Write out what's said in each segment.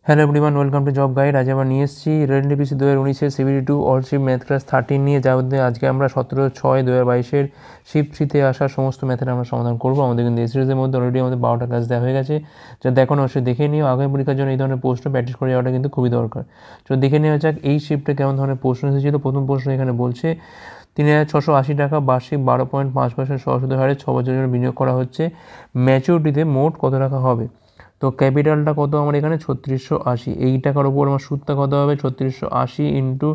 Hello everyone, welcome to job guide. আজ আমরা নিয়ে এসেছি রেড-এনটিপিসি 2019-এর CBT 2 all shift math class 13 নিয়ে, যার মধ্যে আজকে আমরা 17/6/2022-এর শিফট 3-তে আসা সমস্ত ম্যাথের আমরা সমাধান করবো। আমাদের কিন্তু এই সিরিজের মধ্যে অলরেডি আমাদের 12টা ক্লাস দেওয়া হয়ে গেছে, যা দেখো অবশ্যই দেখে নিও। আগামী পরীক্ষার জন্য এই ধরনের প্রশ্ন প্র্যাকটিস করে যাওয়াটা কিন্তু খুবই দরকার। তো দেখে নেওয়া যাক এই শিফটে কেমন ধরনের প্রশ্ন এসেছিলো। প্রথম প্রশ্ন এখানে বলছে 3,680 টাকা বার্ষিক 12.5% সহসুদের হারে 6 বছরের জন্য বিনিয়োগ করা হচ্ছে, ম্যাচুরিটিতে মোট কত টাকা হবে? তো ক্যাপিটালটা কত আমার এখানে 3680, এই টাকার ওপর আমার সুদটা কত হবে 3680 ইন্টু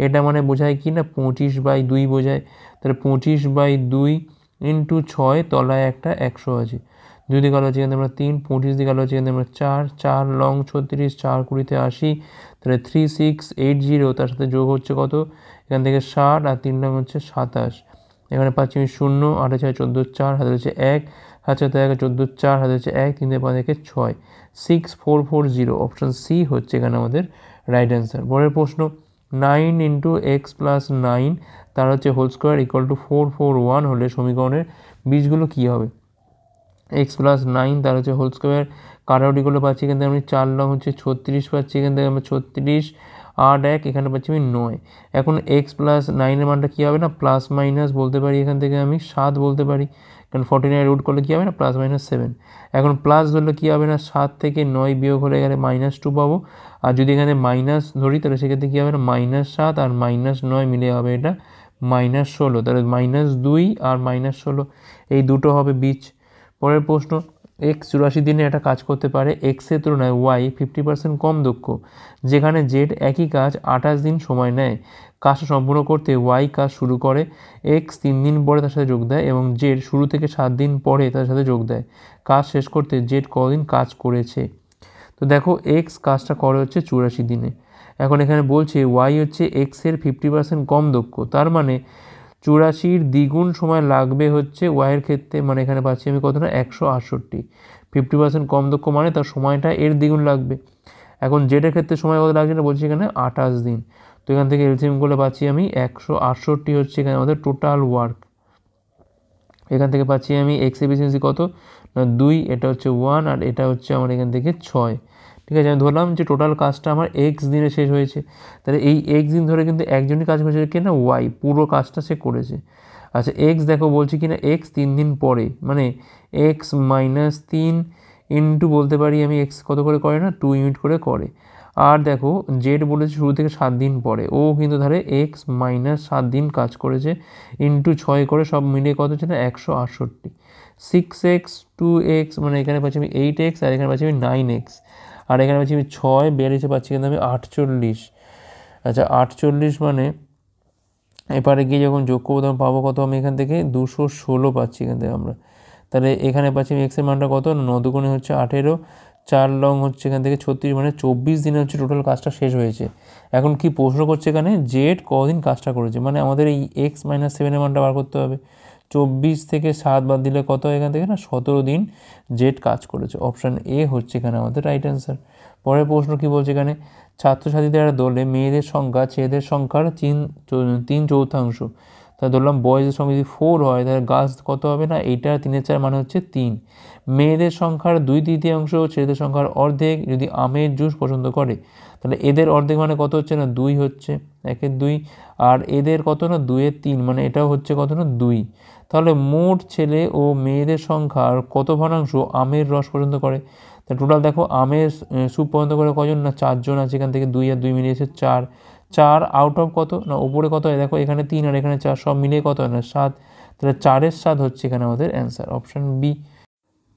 এটা মানে বোঝায় কি না 25/2 বোঝায়, তাহলে 25/2 ইন্টু 6, তলায় একটা 100 আছে, 2 দিকে আলো হচ্ছে এখানে আমরা 3, 25 দিকে আলো হচ্ছে এখানে আমরা 4, 4 লং 36, 4 20 80, তাহলে 3680, তার সাথে যোগ হচ্ছে কত এখান থেকে 60 আর 3 লং হচ্ছে 27, এখানে পাচ্ছি আমি 0, 8 6 14 4, হাতে হচ্ছে 1, 7 7 14 4, হাতে হচ্ছে 1, 3 5 1 6, 6440, অপশান সি হচ্ছে এখানে আমাদের রাইট অ্যান্সার। পরের প্রশ্ন 9 ইন্টু এক্স প্লাস 9 তার হচ্ছে হোল স্কোয়ার ইকুয়াল টু 441 হলে সমীকরণের বীজগুলো কী হবে? এক্স প্লাস 9 তার হচ্ছে হোল স্কোয়ার, কাটাকুটিগুলো পাচ্ছি এখান থেকে আমি 4 লং হচ্ছে 36 পাচ্ছি, এখান থেকে আমরা 36, 8 1, এখানে পাচ্ছি আমি 9। এখন এক্স প্লাস 9-এর মানটা কী হবে না প্লাস মাইনাস বলতে পারি, এখান থেকে আমি 7 বলতে পারি, কারণ 49 রুট করলে কী হবে না প্লাস মাইনাস 7। এখন প্লাস ধরলে কী হবে না 7 থেকে 9 বিয়োগ হলে গেলে -2 পাবো, আর যদি এখানে মাইনাস ধরি তাহলে সেক্ষেত্রে কী হবে না -7 আর -9 মিলে হবে এটা -16, তাহলে -2 আর -16 এই দুটো হবে বীজ। পরের প্রশ্ন এক্স 84 দিনে একটা কাজ করতে পারে, এক্সের তুলনায় ওয়াই 50% কম দক্ষ, যেখানে জেড একই কাজ 28 দিন সময় নেয়। কাজটা সম্পূর্ণ করতে ওয়াই কাজ শুরু করে, এক্স 3 দিন পরে তার সাথে যোগ দেয় এবং জেড শুরু থেকে 7 দিন পরে তার সাথে যোগ দেয়। কাজ শেষ করতে জেড কদিন কাজ করেছে? তো দেখো এক্স কাজটা করে হচ্ছে 84 দিনে। এখন এখানে বলছে ওয়াই হচ্ছে এক্সের 50% কম দক্ষ, তার মানে 84-র দ্বিগুণ সময় লাগবে হচ্ছে ওয়াইয়ের ক্ষেত্রে, মানে এখানে পাচ্ছি আমি কত না 168, 50% কম দক্ষ মানে তার সময়টা এর দ্বিগুণ লাগবে। এখন জেডের ক্ষেত্রে সময় কত লাগছে না বলছি এখানে 28 দিন, তো এখান থেকে এলসিএম করলে পাচ্ছি আমি 168 হচ্ছে এখানে আমাদের টোটাল ওয়ার্ক। এখান থেকে পাচ্ছি আমি এক্স এফিসিয়েন্সি কত না 2, এটা হচ্ছে 1 আর এটা হচ্ছে আমার এখান থেকে 6। ঠিক আছে, আমি ধরলাম যে টোটাল কাজটা আমার এক্স দিনে শেষ হয়েছে, তাহলে এই এক্স দিন ধরে কিন্তু একজনই কাজ করেছে কি না ওয়াই, পুরো কাজটা সে করেছে। আচ্ছা এক্স দেখো বলছি কি না এক্স 3 দিন পরে, মানে এক্স -3 ইন্টু বলতে পারি আমি এক্স কত করে করে না 2 ইউনিট করে করে। আর দেখো জেড বলেছে শুরু থেকে 7 দিন পরে, ও কিন্তু ধরে এক্স -7 দিন কাজ করেছে, ইন্টু 6 করে সব মিলিয়ে কত হচ্ছে না 168, 6x 2x, মানে এখানে পাচ্ছি আমি 8x আর এখানে পাচ্ছি আমি 9x, আর এখানে পাচ্ছি আমি 6 42 পাচ্ছি কিন্তু আমি 48। আচ্ছা 48 মানে এপারে গিয়ে যখন যোগ করবো তখন পাবো কত আমি এখান থেকে 216 পাচ্ছি এখান থেকে আমরা, তাহলে এখানে পাচ্ছি আমি এক্সের মানটা কত 9 দুগুণে হচ্ছে 18, 4 লং হচ্ছে এখান থেকে 36, মানে 24 দিনে হচ্ছে টোটাল কাজটা শেষ হয়েছে। এখন কি প্রশ্ন করছে এখানে জেড কদিন কাজটা করেছে, মানে আমাদের এই x - 7-এর মানটা বার করতে হবে। 24 থেকে 7 বাদ দিলে কত এখান থেকে না 17 দিন জেড কাজ করেছে, অপশান এ হচ্ছে এখানে আমাদের রাইট অ্যান্সার। পরের প্রশ্ন কি বলছে এখানে ছাত্রছাত্রীদের দলে মেয়েদের সংখ্যা ছেলেদের সংখ্যার 3/4, তাহলে ধরলাম বয়েজের সংখ্যা যদি 4 হয় তাহলে গার্লস কত হবে না এইটা 3/4 মানে হচ্ছে 3। মেয়েদের সংখ্যার 2/3, ছেলেদের সংখ্যার অর্ধেক যদি আমের জুস পছন্দ করে, তাহলে এদের অর্ধেক মানে কত হচ্ছে না 2 হচ্ছে, 1/2, আর এদের কত না 2/3, মানে এটাও হচ্ছে কত না 2। তাহলে মোট ছেলে ও মেয়েদের সংখ্যার কত ভগ্নাংশ আমের রস পছন্দ করে? তা টোটাল দেখো আমের স্যুপ পছন্দ করে কজন না 4 জন আছে, এখান থেকে 2 আর 2 মিলিয়েছে 4, 4 আউট অফ কত না ওপরে কত হয় দেখো এখানে 3 আর এখানে 4 সব মিলিয়ে কত হয় না 7, তাহলে 4-এর 7 হচ্ছে এখানে আমাদের অ্যান্সার, অপশান বি।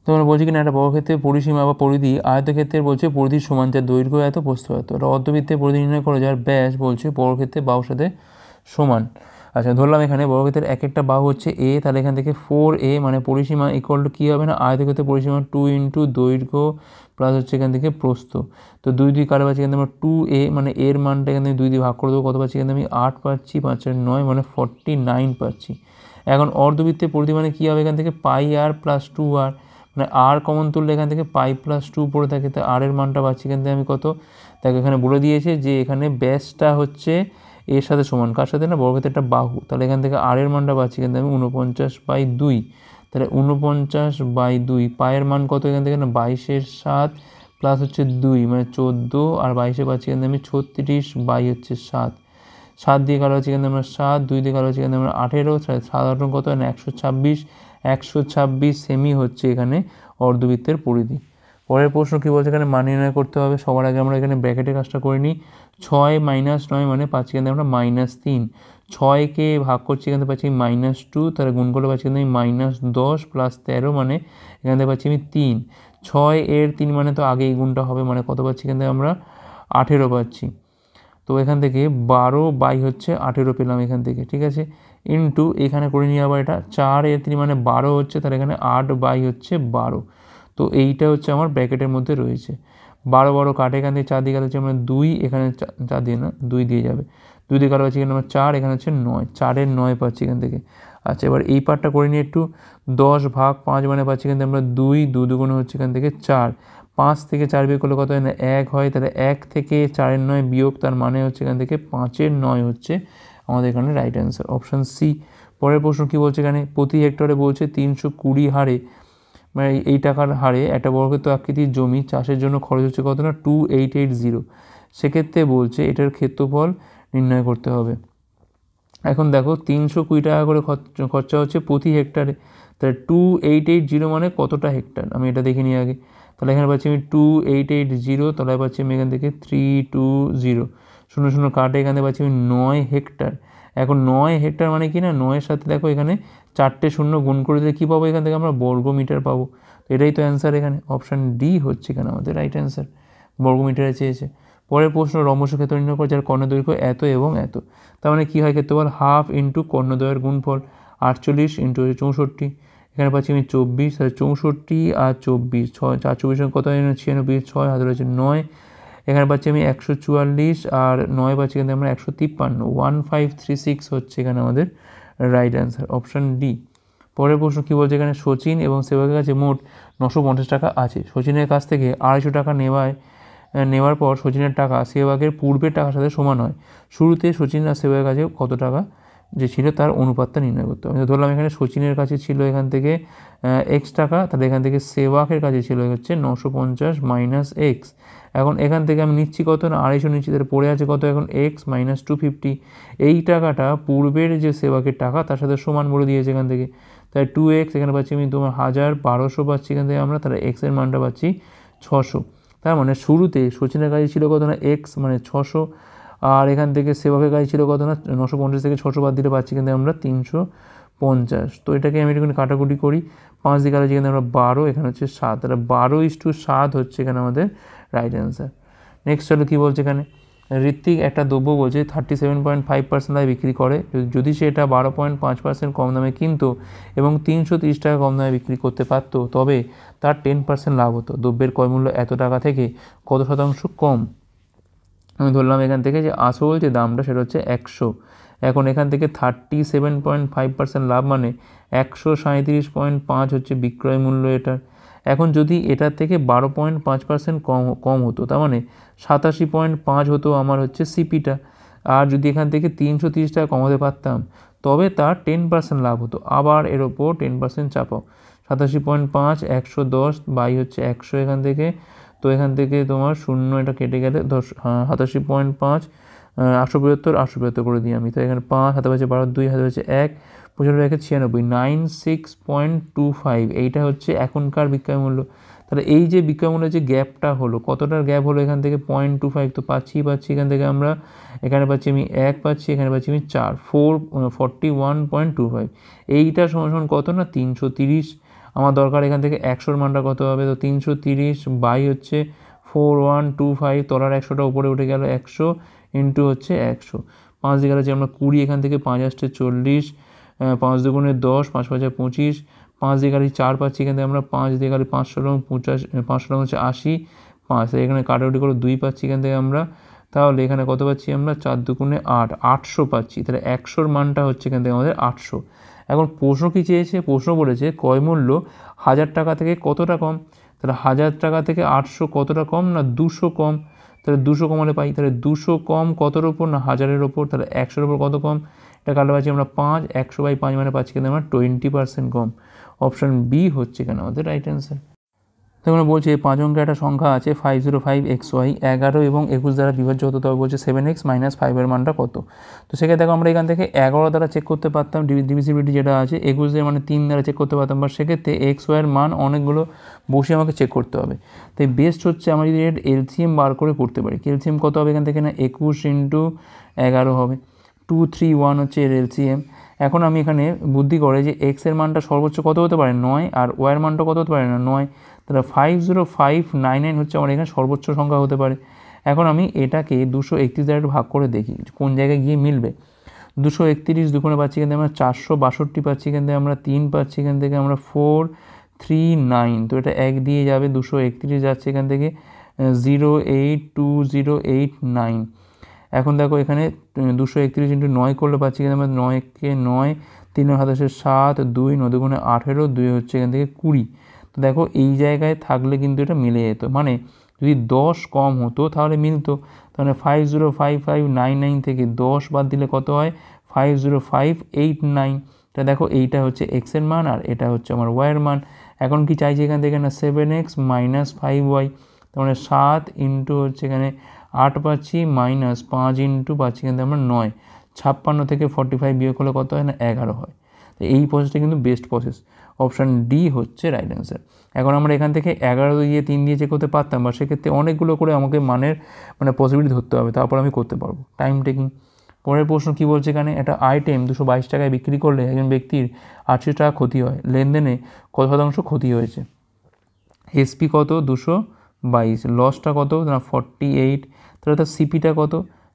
তোমরা বলছি কিনা একটা বর্গক্ষেত্রের পরিসীমা বা পরিধি আয়তক্ষেত্রের বলছে পরিধির সমান, যার দৈর্ঘ্য এত প্রস্থ এত, এটা অর্ধবৃত্তের পরিধি নির্ণয় করে যার ব্যাস বলছে বর্গক্ষেত্রের বাহুর সাথে সমান। আচ্ছা ধরলাম এখানে বর্গক্ষেত্রের এক একটা বাহু হচ্ছে এ, তাহলে এখান থেকে 4a মানে পরিসীমা ইকুয়াল টু কী হবে না আয়তক্ষেত্রের পরিসীমা 2 ইন্টু দৈর্ঘ্য প্লাস হচ্ছে এখান থেকে প্রস্থ, তো 2 2 কাটে পাচ্ছি এখান থেকে আমরা 2a, মানে এর মানটা এখান থেকে 2 দিয়ে ভাগ করে দেবো, কত পাচ্ছি এখান থেকে আমি 8 পাচ্ছি, 5 আর 9 মানে 49 পাচ্ছি। এখন অর্ধবৃত্তের পরিধি মানে কী হবে এখান থেকে পাই আর প্লাস 2r, মানে আর কমন তুললে এখান থেকে পাই প্লাস 2 পড়ে থাকে, তো আর এর মানটা পাচ্ছি এখান থেকে আমি কত দেখো এখানে বলে দিয়েছে যে এখানে ব্যাসটা হচ্ছে এর সাথে সমান, কার সাথে না বর্গক্ষেত্রের একটা বাহু, তাহলে এখান থেকে আর এর মানটা পাচ্ছি এখান থেকে আমি 49/2, তাহলে 49/2, পায়ের মান কত এখান থেকে না 22-এর 7 প্লাস হচ্ছে 2 মানে 14 আর 22 পাচ্ছি এখানে আমি 36 বাই হচ্ছে 7, 7 দিয়ে কালো হচ্ছে এখানে আমরা 7, 2 দিয়ে কালো হচ্ছে এখানে আমরা 18, 7 কত হয় না 126, 126 সেমি হচ্ছে এখানে অর্ধবৃত্তের পরিধি। পরের প্রশ্ন কী বলছে, এখানে মান নির্ণয় করতে হবে। সবার আগে আমরা এখানে ব্র্যাকেটের কাজটা করে নিই। 6 - 9 মানে পাচ্ছি এখানে আমরা -3, 6কে ভাগ করছি এখানে পাচ্ছি -2, তাহলে গুণ করলে পাচ্ছি এখানে -10 প্লাস 13 মানে এখান থেকে পাচ্ছি আমি 3, 6 এর 3 মানে তো আগেই গুণটা হবে, মানে কত পাচ্ছি এখান থেকে আমরা 18 পাচ্ছি। তো এখান থেকে 12 বাই হচ্ছে 18 পেলাম এখান থেকে, ঠিক আছে, ইন্টু এখানে করে নিয়ে আবার এটা 4 এর 3 মানে 12 হচ্ছে, তাহলে এখানে 8 বাই হচ্ছে 12। তো এইটা হচ্ছে আমার ব্র্যাকেটের মধ্যে রয়েছে। 12 কাটে, এখান থেকে 4 দিয়ে কাটে হচ্ছে আমরা 2, এখানে 4 দিয়ে না 2 দিয়ে যাবে, 2 দিয়ে কাটা পাচ্ছি এখানে আমরা 4, এখানে হচ্ছে 9, 4 এর 9 পাচ্ছি এখান থেকে। আচ্ছা, এবার এই পার্টটা করে নিয়ে একটু 10 ভাগ 5 মানে পাচ্ছি এখান থেকে আমরা 2, 2 দুগুণে হচ্ছে এখান থেকে 4, 5 থেকে 4 বিয়োগ করলে কত হয় না 1 হয়, তাহলে 1 থেকে 4-এর 9 বিয়োগ, তার মানে হচ্ছে এখান থেকে 5-এর 9 হচ্ছে আমাদের এখানে রাইট অ্যান্সার, অপশান সি। পরের প্রশ্ন কী বলছে, এখানে প্রতি হেক্টরে বলছে 320 হারে মানে এই টাকার হারে একটা বর্গক্ষেত্র আকৃতির জমি চাষের জন্য খরচ হচ্ছে কত না 2880। সেক্ষেত্রে বলছে এটার ক্ষেত্রফল নির্ণয় করতে হবে। এখন দেখো 320 টাকা করে খরচা হচ্ছে প্রতি হেক্টারে, তাহলে 2880 মানে কতটা হেক্টর আমি এটা দেখে নিই আগে। তাহলে এখানে পাচ্ছি আমি 2880, তাহলে পাচ্ছি আমি এখান থেকে 320, 0 কাটে এখানে পাচ্ছি আমি 9 হেক্টর। এখন 9 হেক্টর মানে কি না, 9-এর সাথে দেখো এখানে 4টে শূন্য গুণ করে দিলে কী পাবো, এখান থেকে আমরা বর্গ মিটার পাবো। তো এটাই তো অ্যান্সার, এখানে অপশান ডি হচ্ছে এখানে আমাদের রাইট অ্যান্সার, বর্গ মিটারে চেয়েছে। পরের প্রশ্ন রম্বস ক্ষেত্র নির্ণয় করে যার কর্ণদৈর্ঘ্য এত এবং এত, তার মানে কী হয় ক্ষেত্রফল হাফ ইন্টু কর্ণদ্বয়ের গুণফল, 48 ইন্টু 64, এখানে পাচ্ছি আমি 24, তাহলে 64 আর 24, 6 4 24 কত হয় 96, 6 হাতে রয়েছে 9, এখানে পাচ্ছি আমি 144 আর 9 পাচ্ছি এখানে আমরা 153, 1536 হচ্ছে এখানে আমাদের রাইট অ্যান্সার, অপশান ডি। পরের প্রশ্ন কী বলছে, এখানে সচিন এবং সেবকের কাছে মোট 950 টাকা আছে। সচিনের কাছ থেকে 250 টাকা নেওয়ার পর সচিনের টাকা সেবকের পূর্বের টাকার সাথে সমান হয়। শুরুতে সচিন আর সেবকের কাছে কত টাকা যে ছিল তার অনুপাতটা নির্ণয় করতে হবে। ধরলাম এখানে সচিনের কাছে ছিল এখান থেকে এক্স টাকা, তাহলে এখান থেকে সেবকের কাছে ছিল হচ্ছে 950 মাইনাস এক্স। এখন এখান থেকে আমি নিচ্ছি কত না 250 নিচ্ছি, তাহলে পড়ে আছে কত এখন এক্স মাইনাস 250। এই টাকাটা পূর্বের যে সেবকের টাকা তার সাথে সমান বলে দিয়েছে এখান থেকে, তাই 2x, এখানে পাচ্ছি আমি তোমার 1200 পাচ্ছি এখান থেকে আমরা, তাহলে এক্সের মানটা পাচ্ছি 600। তার মানে শুরুতে সচিনের কাছে ছিল কত না এক্স মানে 600, আর এখান থেকে সেবকের কাছে ছিল কত না 950 থেকে 600 বাদ দিলে পাচ্ছি কিন্তু আমরা 350। তো এটাকে আমি একটুখানি কাটাকুটি করি, 5 দিয়ে কাটাচ্ছি এখানে আমরা 12, এখানে হচ্ছে 7, তাহলে 12:7 হচ্ছে এখানে আমাদের রাইট অ্যান্সার। নেক্সট হলো কী বলছে, এখানে ঋত্বিক একটা দ্রব্য বলছে 37.5% দামে বিক্রি করে, যদি সে এটা 12.5% কম দামে কিনতো এবং 330 টাকা কম দামে বিক্রি করতে পারতো, তবে তার 10% লাভ হতো। দ্রব্যের ক্রয় মূল্য এত টাকা থেকে কত শতাংশ কম? আমি ধরলাম এখান থেকে যে আসল যে দামটা সেটা হচ্ছে 100, এখন এখান থেকে 37.5% লাভ মানে 137.5 হচ্ছে বিক্রয় মূল্য এটার। এখন যদি এটার থেকে 12.5% কম হতো, তার মানে 87.5 হতো আমার হচ্ছে সিপিটা। আর যদি এখান থেকে 330 টাকা কমাতে পারতাম তবে তার 10% লাভ হতো। আবার এর ওপর 10% চাপাও, 87.5 110 বাই হচ্ছে 100 এখান থেকে, তো এখান থেকে তোমার 0 এটা কেটে গেলে 87.5 875 করে দিই আমি, তো এখানে 5 হাতে পাচ্ছে 12, 2 হাতে পাচ্ছে 1, 95 96, 96.25 এইটা হচ্ছে এখনকার বিক্রয় মূল্য। তাহলে এই যে বিক্রয় মূল্যের যে গ্যাপটা হলো, কতটার গ্যাপ হলো এখান থেকে 0.25, তো পাচ্ছি এখান থেকে আমরা, এখানে পাচ্ছি আমি 1 পাচ্ছি, এখানে পাচ্ছি আমি 4, 41.25, এইটা সমান কত না 330। আমার দরকার এখান থেকে 100-র মানটা কত হবে, তো 330 বাই হচ্ছে 4125, তলার 100টা উপরে উঠে গেল 100 ইন্টু হচ্ছে 100, 5 দিয়ে গেলে যে আমরা 20, এখান থেকে 5 আসছে 40, 5 দুগুণে 10, 5 5 25, 5 দিয়ে গেলে 4 পাচ্ছি এখান থেকে আমরা, 5 দিয়ে গেলে 500 50, 500 হচ্ছে 80, 5 এখানে কাটাকুটি করে 2 পাচ্ছি এখান থেকে আমরা, তাহলে এখানে কত পাচ্ছি আমরা 4 দুগুণে 8, 800 পাচ্ছি। তাহলে 100-র মানটা হচ্ছে এখান থেকে আমাদের 800। এখন প্রশ্ন কী চেয়েছে, প্রশ্ন বলেছে ক্রয় মূল্য 1000 টাকা থেকে কতটা কম, তাহলে 1000 টাকা থেকে 800 কতটা কম না 200 কম, তাহলে 200 কমালে পাই, তাহলে 200 কম কতর ওপর না 1000-এর ওপর, তাহলে 100-র ওপর কত কম, এটা কাটলে পাচ্ছি আমরা 5, 100/5 মানে পাচ্ছি কিন্তু আমরা 20% কম, অপশান বি হচ্ছে এখানে আমাদের রাইট অ্যান্সার। তখন বলছে 5 অঙ্কের একটা সংখ্যা আছে 505xy, 11 এবং 21 দ্বারা বিভাজ্য হতো, তবে বলছে 7x - 5 এর মানটা কত। তো সেক্ষেত্রে দেখো আমরা এখান থেকে 11 দ্বারা চেক করতে পারতাম ডিভিজিবিলিটি যেটা আছে, 21 এর মানে 3 দ্বারা চেক করতে পারতাম, বা সেক্ষেত্রে xy এর মান অনেকগুলো বসে আমাকে চেক করতে হবে। তাই বেস্ট হচ্ছে আমরা যদি এর এলসিএম বার করে করতে পারি। এলসিএম কত হবে এখান থেকে, না 21 × 11 হবে, 231 হচ্ছে এর এলসিএম। এখন আমি এখানে বুদ্ধি করে যে x এর মানটা সর্বোচ্চ কত হতে পারে 9, আর y এর মানটা কত হতে পারে না 9, তাহলে 50599 হচ্ছে আমার এখানে সর্বোচ্চ সংখ্যা হতে পারে। এখন আমি এটাকে 231 দ্বারা ভাগ করে দেখি কোন জায়গায় গিয়ে মিলবে। 231 দুগুণে পাচ্ছি এখান থেকে আমরা 462 পাচ্ছি, এখান থেকে আমরা 3 পাচ্ছি, এখান থেকে আমরা 439, তো এটা 1 দিয়ে যাবে, 231 যাচ্ছে এখান থেকে 082089। এখন দেখো এখানে 231 × 9 করলে পাচ্ছি এখানে আমরা 9কে 9, 3 27 7, 2 9 দুগুণে 18, 2 হচ্ছে এখান থেকে 20। তো দেখো এই জায়গায় থাকলে কিন্তু এটা মিলে যেত, মানে যদি 10 কম হতো তাহলে মিলতো। তাহলে 50559 থেকে 10 বাদ দিলে কত হয় 50589। তা দেখো এইটা হচ্ছে x এর মান আর এটা হচ্ছে আমার y এর মান। এখন কি চাইছে এখান থেকে, না 7x - 5y, তার মানে 7 ইন্টু হচ্ছে এখানে 8 পাচ্ছি, -5 ইন্টু পাচ্ছি এখান থেকে আমরা 9, 56 থেকে 45 বিয়োগ করলে কত হয়, না 11 হয়। তো এই প্রসেসটা কিন্তু বেস্ট প্রসেস, অপশান ডি হচ্ছে রাইট অ্যান্সার। এখন আমরা এখান থেকে 11 দিয়ে 3 দিয়ে চেক করতে পারতাম, বা সেক্ষেত্রে অনেকগুলো করে আমাকে মানের পসিবিলিটি ধরতে হবে, তারপর আমি করতে পারবো। Time taking. পরের প্রশ্ন কী বলছে এখানে, একটা আইটেম 222 টাকায় বিক্রি করলে একজন ব্যক্তির 80 টাকা ক্ষতি হয়, লেনদেনে কত শতাংশ ক্ষতি হয়েছে। এসপি কত 222, লসটা কত না 48, তাহলে তার সিপিটা কত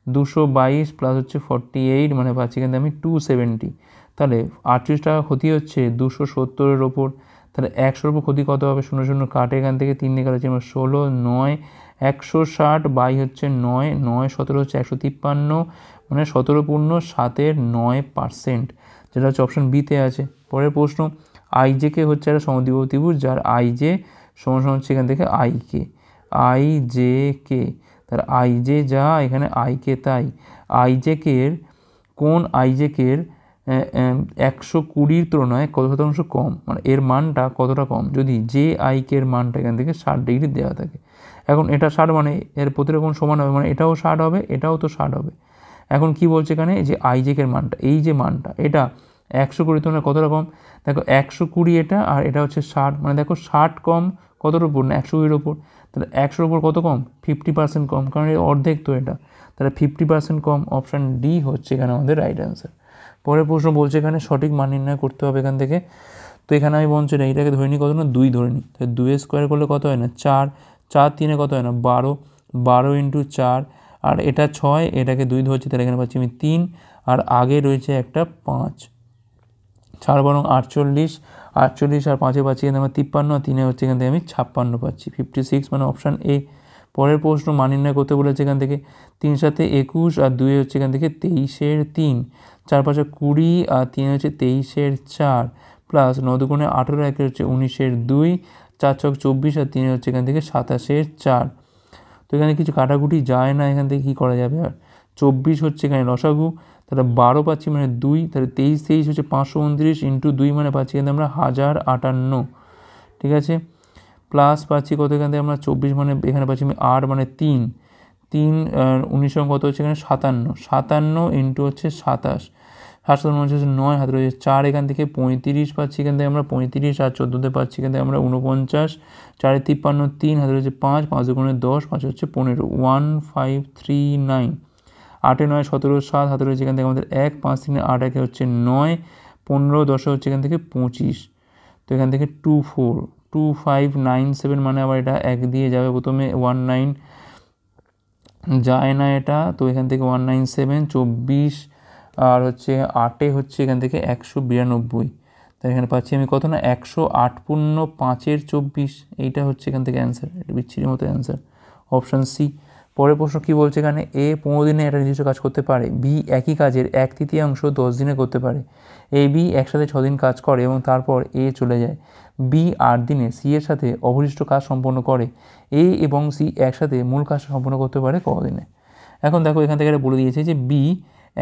222 প্লাস হচ্ছে 48, মানে পাচ্ছি কিন্তু আমি 270। তাহলে 38 টাকা ক্ষতি হচ্ছে 270-এর ওপর, তাহলে 100-এর ওপর ক্ষতি কত হবে, 0 0 কাটে এখান থেকে, 3 দিয়ে কাটছে আমরা 16, 9 160 বাই হচ্ছে 9, 9 17 হচ্ছে 153, মানে 17 পূর্ণ 7-এর 9%, যেটা হচ্ছে অপশান বিতে আছে। পরের প্রশ্ন, আইজেকে হচ্ছে একটা সমদ্বিবাহু ত্রিভুজ যার আইজে সমান হচ্ছে এখান থেকে আইজে কে, তার আইজে যা এখানে আইকে তাই। আইজেকের কোন আইজেকের 120-র তুলনায় কত শতাংশ কম, মানে এর মানটা কতটা কম যদি যে আইকের মানটা এখান থেকে 60 ডিগ্রি দেওয়া থাকে। এখন এটা 60 মানে এর প্রতিটা কোণ সমান হবে, মানে এটাও 60 হবে, এটাও তো 60 হবে। এখন কি বলছে এখানে, যে আইজেকের মানটা, এই যে মানটা এটা 120 তুলনায় কতটা কম, দেখো 120 এটা, আর এটা হচ্ছে 60, মানে দেখো 60 কম কতটার উপর, না 120-এর ওপর, তাহলে 100-এর ওপর কত কম 50% কম, কারণ এর অর্ধেক তো এটা, তাহলে 50% কম, অপশান ডি হচ্ছে এখানে আমাদের রাইট অ্যান্সার। পরের প্রশ্ন বলছে এখানে সঠিক মান নির্ণয় করতে হবে এখান থেকে। তো এখানে আমি বলছি না, এটাকে ধরে নিই কত, না 2 ধরে নিই, তাহলে 2 স্কোয়ার করলে কত হয় না 4, 4 3 কত হয় না 12, 12 ইন্টু 4, আর এটা 6, এটাকে 2 ধরছি, তাহলে এখানে পাচ্ছি আমি 3, আর আগে রয়েছে একটা 5, 4 বরং 48, 48 আর 5-এ পাচ্ছি এখানে আমার 53, আর 3-এ হচ্ছে এখান থেকে আমি 56 পাচ্ছি, 56, মানে অপশান এ। পরের প্রশ্ন মান নির্ণয় করতে বলেছে এখান থেকে, 3 7 21, আর 2 হচ্ছে এখান থেকে 23-এর 3, 4 5 20, আর 3 হচ্ছে 23-এর 4, প্লাস 9 2 18, 1 হচ্ছে 19-এর 2, 4 6 24, আর 3 হচ্ছে এখান থেকে 27-এর 4। তো এখানে কিছু কাটাকুটি যায় না, এখান থেকে কী করা যাবে, আর 24 হচ্ছে এখানে লসাগু, তাহলে 12 পাচ্ছি মানে 2, তাহলে 23 23 হচ্ছে 529 ইন্টু 2, মানে পাচ্ছি এখানে আমরা 1058, ঠিক আছে। প্লাস পাচ্ছি কত এখান থেকে আমরা 24, মানে এখানে পাচ্ছি আমি 8, মানে 3 3 19 কত হচ্ছে এখানে 57, 57 ইন্টু হচ্ছে 27, 7 হচ্ছে 9, হাতে রয়েছে 4, এখান থেকে 35 পাচ্ছি এখান থেকে আমরা 35, আর 14-তে পাচ্ছি এখান থেকে আমরা 49, 4 53, 3 হাতে রয়েছে 5, 5 2 10, 5 হচ্ছে 15, 1539, 8 9 17 7, হাতে রয়েছে এখান থেকে আমাদের 1, 5 3 8, 1 হচ্ছে 9, 15 10 হচ্ছে এখান থেকে 25, তো এখান থেকে 2597, মানে আবার এটা 1 দিয়ে যাবে প্রথমে, 19 যায় না এটা, তো এখান থেকে 197, 24 আর হচ্ছে 8-এ হচ্ছে এখান থেকে 192, তাই এখানে পাচ্ছি আমি কত, না 108 পূর্ণ 5-এর 24, এইটা হচ্ছে এখান থেকে অ্যান্সার, এটা বিচ্ছিরি মতো অ্যান্সার, অপশান সি। পরের প্রশ্ন কী বলছে এখানে, এ 15 দিনে একটা নির্দিষ্ট কাজ করতে পারে, বি একই কাজের 1/3 10 দিনে করতে পারে, এ বি একসাথে 6 দিন কাজ করে এবং তারপর এ চলে যায়, বি 8 দিনে সি এর সাথে অবশিষ্ট কাজ সম্পন্ন করে, এ এবং সি একসাথে মূল কাজটা সম্পন্ন করতে পারে কদিনে। এখন দেখো এখান থেকে এটা বলে দিয়েছে যে বি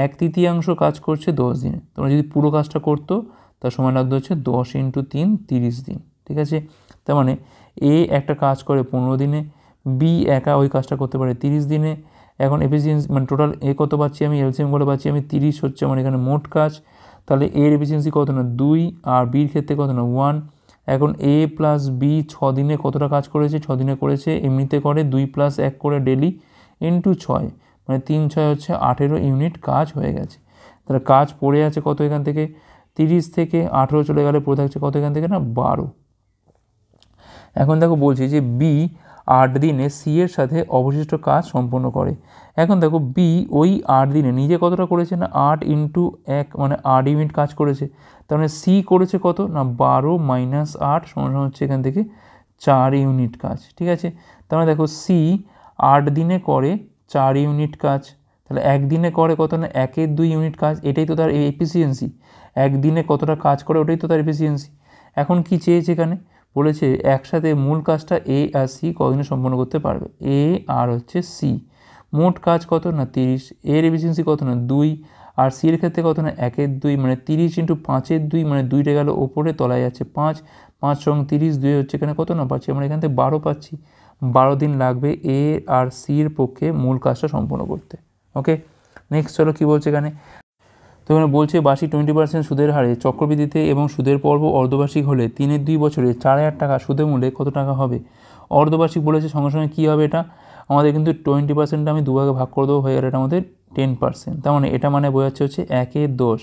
1/3 কাজ করছে 10 দিনে, তোমরা যদি পুরো কাজটা করতো তার সময় লাগতো হচ্ছে 10 × 3 30 দিন, ঠিক আছে। তার মানে এ একটা কাজ করে 15 দিনে, বি একা ওই কাজটা করতে পারে 30 দিনে। এখন এফিসিয়েন্সি মানে টোটাল এ কত পাচ্ছি আমি, এলসিএম করে পাচ্ছি আমি 30 হচ্ছে আমার এখানে মোট কাজ। তাহলে এর এফিসিয়েন্সি কত না 2 আর বির ক্ষেত্রে কত না 1। এখন এ প্লাস বি 6 দিনে কতটা কাজ করেছে, 6 দিনে করেছে, এমনিতে করে 2 + 1 করে ডেলি ইন্টু 6, মানে 3 6 হচ্ছে 18 ইউনিট কাজ হয়ে গেছে। তাহলে কাজ পড়ে আছে কত এখান থেকে, 30 থেকে 18 চলে গেলে পড়ে থাকছে কত এখান থেকে না 12। এখন দেখো বলছি যে বি 8 দিনে সি এর সাথে অবশিষ্ট কাজ সম্পন্ন করে। এখন দেখো বি ওই 8 দিনে নিজে কতটা করেছে না 8 × 1 মানে 8 ইউনিট কাজ করেছে। তার মানে সি করেছে কত না 12 - 8 সমান হচ্ছে এখান থেকে 4 ইউনিট কাজ। ঠিক আছে, তার মানে দেখো সি 8 দিনে করে 4 ইউনিট কাজ। তাহলে একদিনে করে কত না 1 2 ইউনিট কাজ, এটাই তো তার এফিসিয়েন্সি। একদিনে কতটা কাজ করে ওটাই তো তার এফিসিয়েন্সি। এখন কি চেয়েছে এখানে, বলেছে একসাথে মূল কাজটা এ আর সি কদিনে সম্পন্ন করতে পারবে। এ আর হচ্ছে সি মোট কাজ কত না 30, এর এফিসিয়েন্সি কত না 2 আর সি এর ক্ষেত্রে কত না 1 2, মানে 30 × 5 2, মানে 2টা গেল ওপরে, তলায় যাচ্ছে 5, 5 সং 30, 2 হচ্ছে এখানে কত না পাচ্ছি আমরা এখান থেকে 12 পাচ্ছি। 12 দিন লাগবে এ আর সি এর পক্ষে মূল কাজটা সম্পন্ন করতে। ওকে, নেক্সট চলো কী বলছে এখানে। তো এখানে বলছে বার্ষিক 20% সুদের হারে চক্রবৃদ্ধিতে এবং সুদের পর্ব অর্ধবার্ষিক হলে 3 2 বছরে 4000 টাকা সুদের মূল্যে কত টাকা হবে। অর্ধবার্ষিক বলেছে, সঙ্গে সঙ্গে কী হবে এটা আমাদের কিন্তু 20% আমি দুভাগে ভাগ করে দেবো, হয়ে গেলে এটা আমাদের 10%। তার মানে এটা মানে বোঝাচ্ছে হচ্ছে 1 10।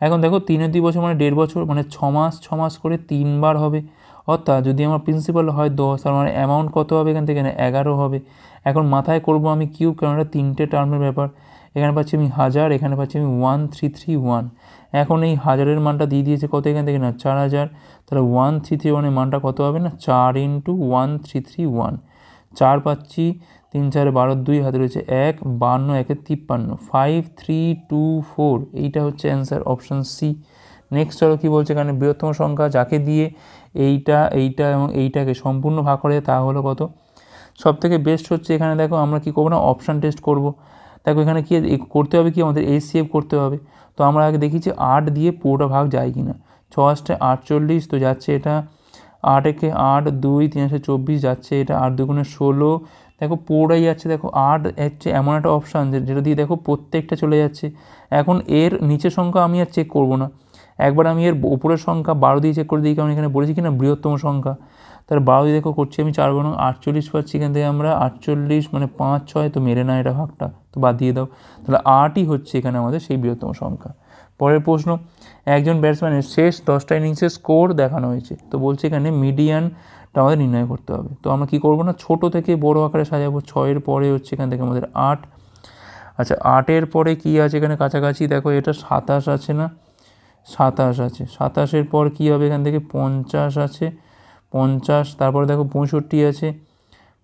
এখন দেখো 3 2 বছর মানে 1.5 বছর, মানে 6 মাস 6 মাস করে 3 বার হবে। অর্থাৎ যদি আমার প্রিন্সিপাল হয় 10, তার মানে অ্যামাউন্ট কত হবে এখান থেকে, 11 হবে। এখন মাথায় করব আমি কিউব, কারণ এটা 3টে টার্মের ব্যাপার। এখানে পাচ্ছি আমি 1000, এখানে পাচ্ছি আমি 1331। এখন এই 1000-এর মানটা দিয়ে দিয়েছে কত এখান থেকে না 4000। তাহলে 1331-এর মানটা কত হবে না 4 × 1331, 4 পাচ্ছি, 3 4 12 2 হাতে রয়েছে 1, 52 1 53, 5324, এইটা হচ্ছে অ্যান্সার অপশান সি। নেক্সট চলো কী বলছে এখানে, বৃহত্তম সংখ্যা যাকে দিয়ে এইটা এবং এইটাকে সম্পূর্ণ ভাগ করে তা হলো কত। সবথেকে বেস্ট হচ্ছে এখানে দেখো আমরা কী করবো না অপশান টেস্ট করব। দেখো এখানে কি করতে হবে, কি আমাদের HCF করতে হবে। তো আমরা আগে দেখি যে 8 দিয়ে পুরোটা ভাগ যায় কি না। 6 8 48, তো যাচ্ছে এটা 8 একে 8, 2 3 24 যাচ্ছে এটা, 8 2 × 16, দেখো পুরোটাই যাচ্ছে। দেখো 8 হচ্ছে এমন একটা অপশান যেটা দিয়ে দেখো প্রত্যেকটা চলে যাচ্ছে। এখন এর নিচের সংখ্যা আমি আর চেক করব না, একবার আমি এর উপরের সংখ্যা 12 দিয়ে চেক করে দিই, কারণ এখানে বলেছি কি না বৃহত্তম সংখ্যা। তাহলে 12 দিয়ে দেখো করছি আমি 4 × 48 পাচ্ছি, এখান থেকে আমরা 48 মানে 5 6, তো মেরে না এটা ভাগটা, তো বাদ দিয়ে দাও। তাহলে 8ই হচ্ছে এখানে আমাদের সেই বৃহত্তম সংখ্যা। পরের প্রশ্ন, একজন ব্যাটসম্যানের শেষ 10টা ইনিংসের স্কোর দেখানো হয়েছে। তো বলছে এখানে মিডিয়ানটা আমাদের নির্ণয় করতে হবে। তো আমরা কী করবো না ছোটো থেকে বড় আকারে সাজাবো। 6-এর পরে হচ্ছে এখান থেকে আমাদের 8। আচ্ছা 8-এর পরে কী আছে এখানে কাছাকাছি, দেখো এটা 27 আছে না, 27 আছে। 27-এর পর কী হবে এখান থেকে 50 আছে, 50, তারপরে দেখো 65 আছে,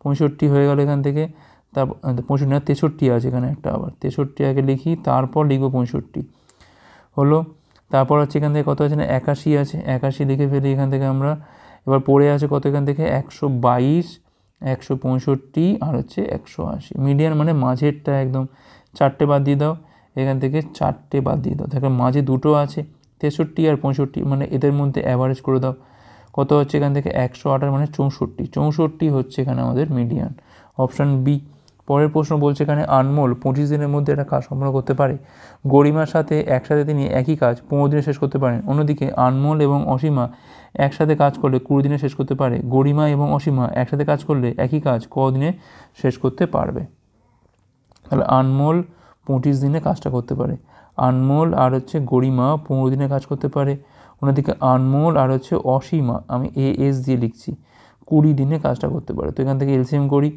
65 হয়ে গেল এখান থেকে। তারপর 65 না 63 আছে এখানে একটা, আবার 63 আগে লিখি, তারপর লিখবো 65 হলো। তারপর হচ্ছে এখান থেকে কত আছে না 81 আছে, 81 লিখে ফেলি এখান থেকে আমরা। এবার পড়ে আছে কত এখান থেকে 122, 165 আর হচ্ছে 180। মিডিয়ান মানে মাঝেরটা একদম, 4টে বাদ দিয়ে দাও এখান থেকে, 4টে বাদ দিয়ে দাও। দেখো মাঝে দুটো আছে 63 আর 65, মানে এদের মধ্যে অ্যাভারেজ করে দাও কত হচ্ছে এখান থেকে 108, মানে 64। 64 হচ্ছে এখানে আমাদের মিডিয়ান, অপশান বি। পরের প্রশ্ন বলছে এখানে আনমোল 25 দিনের মধ্যে একটা কাজ সম্পন্ন করতে পারে। গরিমার সাথে একসাথে তিনি একই কাজ 15 দিনে শেষ করতে পারেন। অন্যদিকে আনমোল এবং অসীমা একসাথে কাজ করলে 20 দিনে শেষ করতে পারে। গরিমা এবং অসীমা একসাথে কাজ করলে একই কাজ কদিনে শেষ করতে পারবে। তাহলে আনমোল 25 দিনে কাজটা করতে পারে, আনমোল আর হচ্ছে গরিমা 15 দিনে কাজ করতে পারে। অন্যদিকে আনমোল আর হচ্ছে অসীমা, আমি AS দিয়ে লিখছি, 20 দিনে কাজটা করতে পারে। তো এখান থেকে এলসিএম করি,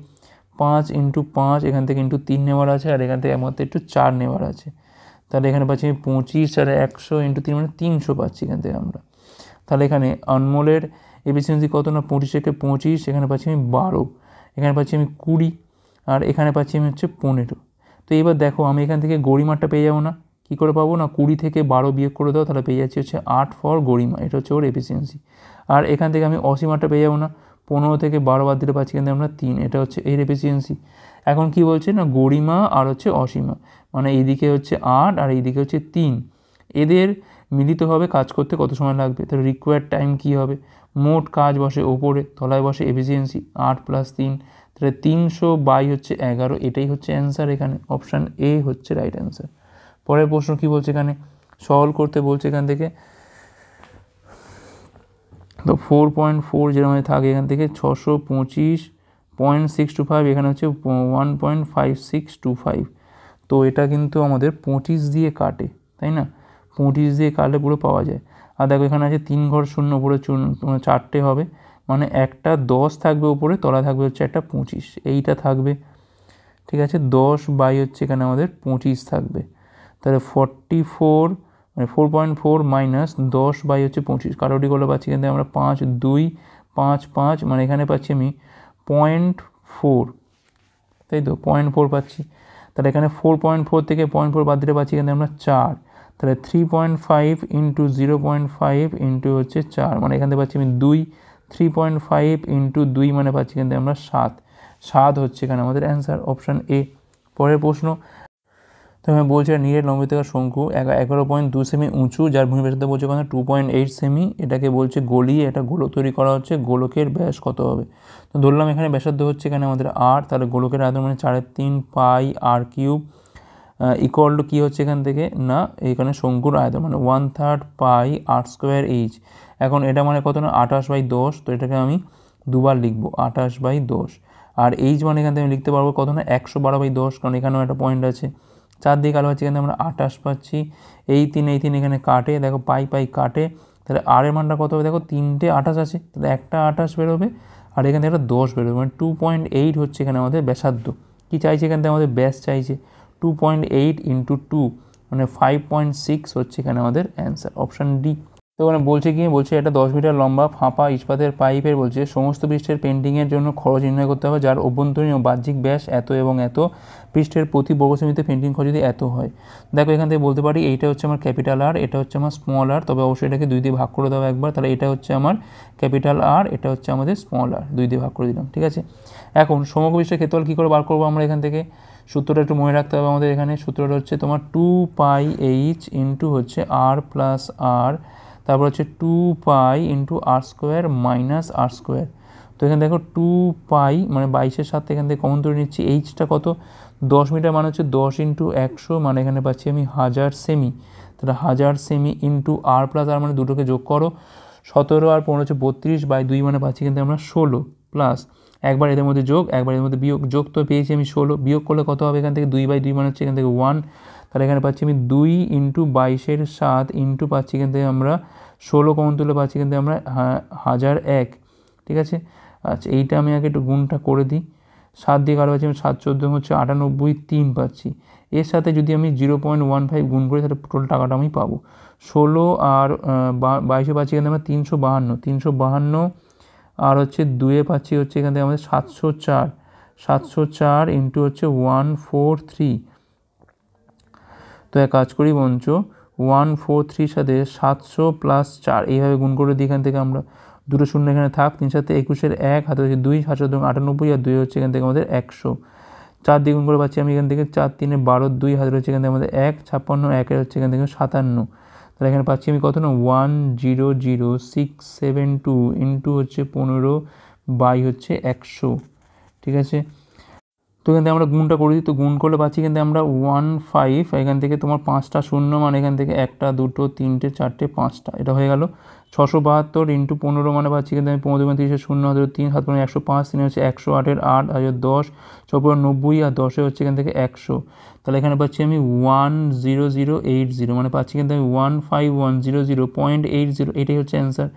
5 × 5, এখান থেকে × 3 নেওয়ার আছে, আর এখান থেকে একমাত্র একটু 4 নেওয়ার আছে। তাহলে এখানে পাচ্ছি আমি 25 আর 100 × 3 মানে 300 পাচ্ছি এখান থেকে আমরা। তাহলে এখানে আনমোলের এফিসিয়েন্সি কত না 25 থেকে 25, এখানে পাচ্ছি আমি 12, এখানে পাচ্ছি আমি 20, আর এখানে পাচ্ছি আমি হচ্ছে 15। তো এবার দেখো আমি এখান থেকে গরিমারটা পেয়ে যাবো না, কী করে পাবো না 20 থেকে 12 বিয়োগ করে দাও, তাহলে পেয়ে যাচ্ছি হচ্ছে 8 ফর গরিমা, এটা হচ্ছে ওর এফিসিয়েন্সি। আর এখান থেকে আমি অসীমারটা পেয়ে যাবো না, 15 থেকে 12 বাদ দিলে পাচ্ছি কিন্তু আমরা 3, এটা হচ্ছে এর এফিসিয়েন্সি। এখন কি বলছে না গরিমা আর হচ্ছে অসীমা, মানে এইদিকে হচ্ছে 8 আর এইদিকে হচ্ছে 3, এদের মিলিতভাবে কাজ করতে কত সময় লাগবে, তাহলে রিকোয়ার্ড টাইম কী হবে, মোট কাজ বসে ওপরে, তলায় বসে এফিসিয়েন্সি 8 + 3, তাহলে 300/11, এটাই হচ্ছে অ্যান্সার এখানে, অপশান এ হচ্ছে রাইট অ্যান্সার। পরের প্রশ্ন কী বলছে এখানে, সলভ করতে বলছে এখান থেকে। তো 4.4 যেরকম থাকে এখান থেকে 625.625, এখানে হচ্ছে 1.5625, তো এটা কিন্তু আমাদের 25 দিয়ে কাটে, তাই না, 25 দিয়ে কাটলে পুরো পাওয়া যায়। আর দেখো এখানে আছে 3 ঘর শূন্য, উপরে 4টে হবে, মানে একটা 10 থাকবে উপরে, তলা থাকবে হচ্ছে একটা 25, এইটা থাকবে, ঠিক আছে, 10 বাই হচ্ছে এখানে আমাদের 25 থাকবে, তাহলে 44 মানে 4.4 মাইনাস 10 বাই হচ্ছে 25, কারোটি করলে পাচ্ছি কিন্তু আমরা 5 2 5 5, মানে এখানে পাচ্ছি আমি 0.4, তাই তো 0.4 পাচ্ছি, তাহলে এখানে 4.4 থেকে 0.4 বাদ দিলে পাচ্ছি কিন্তু আমরা 4, তাহলে 3.5 ইন্টু 0.5 ইন্টু হচ্ছে 4, মানে এখান থেকে পাচ্ছি আমি 2, 3.5 ইন্টু 2 মানে পাচ্ছি কিন্তু আমরা 7 হচ্ছে এখানে আমাদের অ্যান্সার, অপশান এ। পরের প্রশ্ন, তো আমি বলছি নীলের লম্বিতকার শঙ্কু 11.2 সেমি উঁচু, যার ভূমি ব্যাসার্ধ বলছে কত 2.8 সেমি, এটাকে বলছে গলিয়ে একটা গোলক তৈরি করা হচ্ছে, গোলকের ব্যাস কত হবে। তো ধরলাম এখানে ব্যাসার্ধ হচ্ছে এখানে আমাদের আর, তাহলে গোলকের আয়তন মানে 3.5 পাই আর কিউব ইকুয়াল টু কী হচ্ছে এখান থেকে না, এখানে শঙ্কুর আয়তন মানে 1/3 পাই আর স্কোয়ার এইচ। এখন এটা মানে কত না 28/10, তো এটাকে আমি দুবার লিখবো 28/10, আর এইচ মানে এখান থেকে আমি লিখতে পারবো কত না 112/10, কারণ এখানেও একটা পয়েন্ট আছে, 4 দিয়ে কালো পাচ্ছি এখানে আমরা 28 পাচ্ছি, এই 3 এখানে কাটে, দেখো পাই কাটে, তাহলে আর এর মানটা কত হবে, দেখো 3টে 28 আছে, তাহলে একটা 28 বেরোবে, আর এখান থেকে একটা 10 বেরোবে, মানে 2.8 হচ্ছে এখানে আমাদের ব্যাসার্ধ। কী চাইছে এখান থেকে আমাদের ব্যাস চাইছে, 2.8 ইন্টু 2 মানে 5.6 হচ্ছে এখানে আমাদের অ্যান্সার, অপশান ডি। তো ওখানে বলছে কি, বলছে এটা 10 মিটার লম্বা ফাঁপা ইস্পাতের পাইপের বলছে সমস্ত পৃষ্ঠের পেন্টিংয়ের জন্য খরচ নির্ণয় করতে হবে, যার অভ্যন্তরীণ ও বাহ্যিক ব্যাস এত এবং এত, পৃষ্ঠের প্রতি বর্গসেমিতে পেন্টিং খরচ যদি এত হয়। দেখো এখান থেকে বলতে পারি এইটা হচ্ছে আমার ক্যাপিটাল আর, এটা হচ্ছে আমার স্মল আর, তবে অবশ্যই এটাকে 2 দিয়ে ভাগ করে দেবো একবার, তাহলে এটা হচ্ছে আমার ক্যাপিটাল আর, এটা হচ্ছে আমাদের স্মল আর, 2 দিয়ে ভাগ করে দিলাম, ঠিক আছে। এখন সমগ্র পৃষ্ঠের ক্ষেত্রফল কী করে বার করবো আমরা এখান থেকে, সূত্রটা একটু মনে রাখতে হবে আমাদের, এখানে সূত্রটা হচ্ছে তোমার 2πh ইন্টু হচ্ছে আর প্লাস আর, তারপর হচ্ছে 2π ইন্টু আর স্কোয়ার মাইনাস আর স্কোয়ার। তো এখানে দেখো 2π মানে 22-এর সাথে এখান থেকে কমন ধরে নিচ্ছি, এইচটা কত 10 মিটার মানে হচ্ছে 10 ইন্টু 100, মানে এখানে পাচ্ছি আমি 1000 সেমি, তাহলে 1000 সেমি ইন্টু আর প্লাস আর মানে দুটোকে যোগ করো, 17 আর 15 হচ্ছে 32/2 মানে পাচ্ছি কিন্তু আমরা 16, প্লাস একবার এদের মধ্যে যোগ, একবার এদের মধ্যে বিয়োগ, যোগ তো পেয়েছি আমি 16, বিয়োগ করলে কত হবে এখান থেকে 2/2 মানে হচ্ছে এখান থেকে 1, তাহলে এখানে পাচ্ছি আমি 2 ইন্টু 22-এর 7 ইন্টু পাচ্ছি এখান থেকে আমরা 16 কমন তুলে পাচ্ছি কিন্তু আমরা 1001, ঠিক আছে। আচ্ছা এইটা আমি আগে একটু গুণটা করে দিই, 7 দিয়ে কারো পাচ্ছি আমি 7 14 হচ্ছে 98 3 পাচ্ছি, এর সাথে যদি আমি 0.15 গুণ করি তাহলে টোটাল টাকাটা আমি পাবো 16 আর 22 পাচ্ছি এখানে আমরা 352 আর হচ্ছে 2 পাচ্ছি হচ্ছে এখান থেকে আমাদের 704 ইন্টু হচ্ছে 143, তো এক কাজ করি বঞ্চ 143 সাথে 700 প্লাস 4 এইভাবে গুণ করে দিই, এখান থেকে আমরা দুটো শূন্য এখানে থাক, 3 7 21-এর 1 হাতে হচ্ছে 2, 7 98 আর 2 হচ্ছে এখান থেকে আমাদের 100, 4 দিয়ে গুণ করে পাচ্ছি আমি এখান থেকে 4 3 12 2 হাতে হচ্ছে এখান থেকে আমাদের 1 56 1 হচ্ছে এখান থেকে 57, তাহলে এখানে পাচ্ছি আমি কত না 100,672 ইন্টু হচ্ছে 15 বাই হচ্ছে 100, ঠিক আছে। তো এখান থেকে আমরা গুণটা করে দিই, তো গুণ করলে পাচ্ছি কিন্তু আমরা 15, এখান থেকে তোমার 5টা শূন্য মানে এখান থেকে 1টা 2টো 3টে 4টে 5টা, এটা হয়ে গেল 672 ইন্টু 15 মানে পাচ্ছি কিন্তু আমি 15 30 শূন্য 3 7 105, 3 হচ্ছে 108-এর 8 আর 10 6 90 আর 10 হচ্ছে এখান থেকে 100, তাহলে এখানে পাচ্ছি আমি 10080 মানে পাচ্ছি কিন্তু আমি 15100.80, এটাই হচ্ছে অ্যান্সার,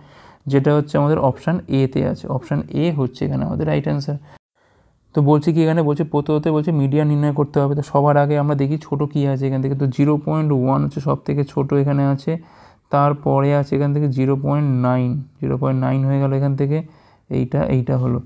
যেটা হচ্ছে আমাদের অপশান এতে আছে, অপশান এ হচ্ছে এখানে আমাদের রাইট অ্যান্সার। তো বলছি কি এখানে বলছে প্রথমত বলছে মিডিয়ান নির্ণয় করতে হবে, তো সবার আগে আমরা দেখি ছোট কী আছে এখান থেকে, তো 0.1 হচ্ছে সব থেকে ছোটো এখানে আছে, তারপরে আছে এখান থেকে 0.9 হয়ে গেল এখান থেকে, এইটা হলো,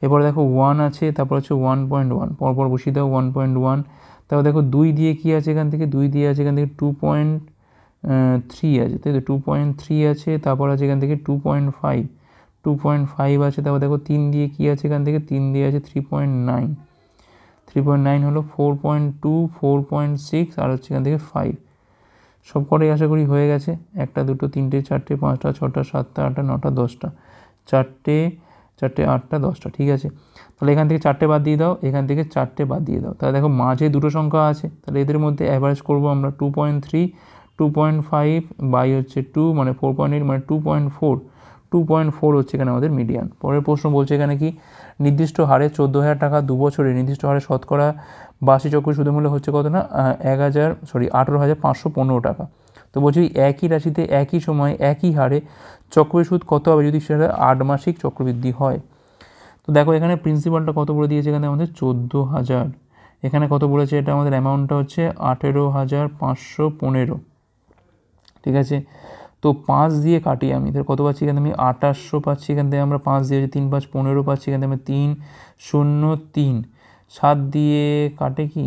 এরপরে দেখো 1 আছে, তারপর হচ্ছে 1.1 পরপর বসিয়ে দাও 1.1, তারপর দেখো 2 দিয়ে কী আছে এখান থেকে, 2 দিয়ে আছে এখান থেকে 2.3 আছে, তাই তো 2.3 আছে, তারপর আছে এখান থেকে 2.5 আছে, তারপর দেখো 3 দিয়ে কী আছে এখান থেকে, 3 দিয়ে আছে 3.9 হলো 4.2 4.6 আর হচ্ছে এখান থেকে 5, সব কটাই আশা করি হয়ে গেছে। 1 2 3 4 5 6 7 8 9 10টা, 4 8 10টা, ঠিক আছে। তাহলে এখান থেকে 4টে বাদ দিয়ে দাও, এখান থেকে 4টে বাদ দিয়ে দাও। তাহলে দেখো মাঝে দুটো সংখ্যা আছে, তাহলে এদের মধ্যে অ্যাভারেজ করবো আমরা 2.3, 2.5 বাই হচ্ছে 2 মানে 4.8 মানে 2.4, 2.4 হচ্ছে এখানে আমাদের মিডিয়ান। পরের প্রশ্ন বলছে এখানে কি নির্দিষ্ট হারে 14,000 টাকা 2 বছরে নির্দিষ্ট হারে শতকরা বার্ষিক চক্রবৃদ্ধি সুদের কত না 18,515 টাকা। তো বলছি একই রাশিতে একই সময় একই হারে চক্রবৃদ্ধি সুদ কত হবে যদি সেটা 8 মাসিক চক্রবৃদ্ধি হয়। তো দেখো এখানে প্রিন্সিপালটা কত বলে দিয়েছে এখানে আমাদের 14,000, এখানে কত বলেছে এটা আমাদের অ্যামাউন্টটা হচ্ছে 18,515, ঠিক আছে। তো 5 দিয়ে কাটি আমি, তাহলে কত পাচ্ছি এখানে আমি 2800 পাচ্ছি, এখান থেকে আমরা 5 দিয়ে 3 5 15 পাচ্ছি, এখান থেকে আমি 3 0 3, 7 দিয়ে কাটে কি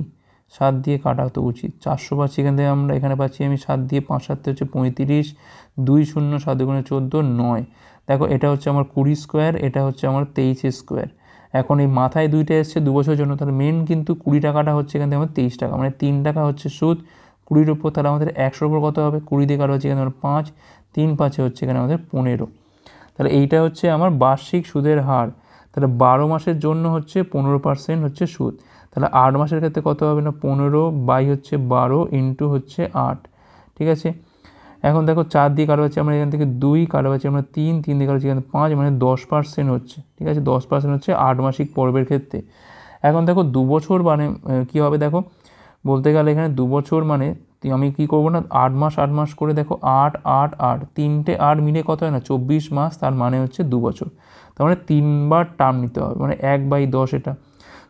7 দিয়ে কাটা তো উচিত, 400 পাচ্ছি এখান থেকে আমরা, এখানে পাচ্ছি আমি 7 দিয়ে 5 7 হচ্ছে 35, 2 0 7 দুগুণে 14 9। দেখো এটা হচ্ছে আমার 20 স্কোয়ার, এটা হচ্ছে আমার 23 স্কোয়ার। এখন এই মাথায় দুইটা এসছে 2 বছরের জন্য, তাহলে মেন কিন্তু 20 টাকাটা হচ্ছে এখান থেকে আমার 23 টাকা, মানে 3 টাকা হচ্ছে সুদ 20-র উপর। তাহলে আমাদের 100-র উপর কত হবে, 20 দিয়ে কাটা হচ্ছে এখানে আমার 5, 3 5 হচ্ছে এখানে আমাদের 15। তাহলে এইটা হচ্ছে আমার বার্ষিক সুদের হার। তাহলে 12 মাসের জন্য হচ্ছে 15% হচ্ছে সুদ। তাহলে 8 মাসের ক্ষেত্রে কত হবে না 15 বাই হচ্ছে 12 ইন্টু হচ্ছে 8, ঠিক আছে। এখন দেখো 4 দিয়ে কাটা হচ্ছে আমরা এখান থেকে 2, কাটা হচ্ছে আমরা 3, 3 দিয়ে কাটা হচ্ছে এখানে 5, মানে 10% হচ্ছে, ঠিক আছে। 10% হচ্ছে 8 মাসিক পর্বের ক্ষেত্রে। এখন দেখো 2 বছর মানে কী হবে দেখো, বলতে গেলে এখানে 2 বছর মানে আমি কি করবো না 8 মাস 8 মাস করে দেখো 8 8 8, 3টে 8 মিলে কত হয় না 24 মাস, তার মানে হচ্ছে 2 বছর। তার মানে 3বার টার্ম নিতে হবে, মানে 1/10 এটা।